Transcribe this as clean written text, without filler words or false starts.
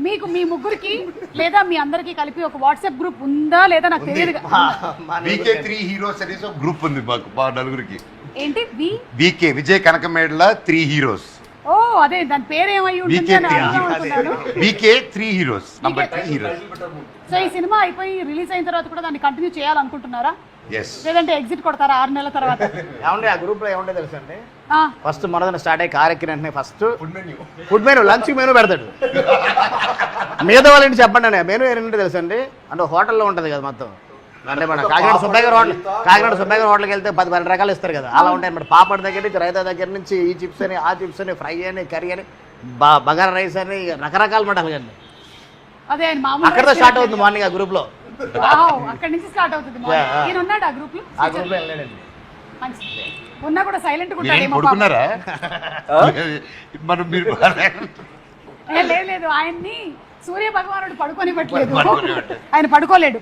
మీకు మీ ముగ్గురికి లేదా మీ అందరికి కలిపి ఒక వాట్సాప్ గ్రూప్ ఉందా లేదా నాకు తెలియదు. వీకే 3 హీరోస్ అనేసి ఒక గ్రూప్ ఉంది మాకు మా నలుగురికి. ఏంటి వీకే విజయ్ కనకమేడల 3 హీరోస్. ఓ అదే దాని పేరు ఏమై ఉంటుంది అని అనుకుంటున్నాను. వీకే 3 హీరోస్ నంబర్ 3 హీరోస్. సో ఈ సినిమా అయిపోయి రిలీజ్ అయిన తర్వాత కూడా దాన్ని కంటిన్యూ చేయాలనుకుంటున్నారా yes లేదంటే ఎగ్జిట్ కొడతారా 6 నెలల తర్వాత? ఏమండి ఆ గ్రూప్ లో ఏముంటే తెలుసు అండి, ఫస్ట్ మనదన స్టార్ట్ అయ్యి కారెక్కిన వెంటనే first food menu lunch menu పెడతాడు. మిగతా వాళ్ళ ఇంటి చెప్పండి అండి మెనూ ఏంటంటే తెలుసు అండి, అంటే హోటల్లో ఉంటుంది కదా మొత్తం, అంటే మన కాకినాడ సుబ్బయ్య గారు హోటల్కి వెళ్తే 10-12 రకాలు ఇస్తారు కదా, అలా ఉంటాయి అన్నమాట. పాపడ్ దగ్గర నుంచి రైతా దగ్గర నుంచి ఈ చిప్స్ అని ఆ చిప్స్ అని ఫ్రై అని కర్రీ అని బగారా రైస్ అని రకరకాల మటాలు కండి. అదే ఆయన మామూలు అక్కడతో స్టార్ట్ అవుతుంది మార్నింగ్ ఆ గ్రూప్ లో. అక్కడి నుంచి స్టార్ట్ అవుతుంది. ఈయన ఉన్నాడు ఆ గ్రూప్ లో? ఆ గ్రూప్ లో వెళ్ళాడండి. ఉన్నా కూడా సైలెంట్ గా ఉంటాడు. పడుకున్నారా? మనం మీరు లేదు ఆయన్ని సూర్య భగవానుడు పడుకొని పెట్టలేదు, ఆయన పడుకోలేడు.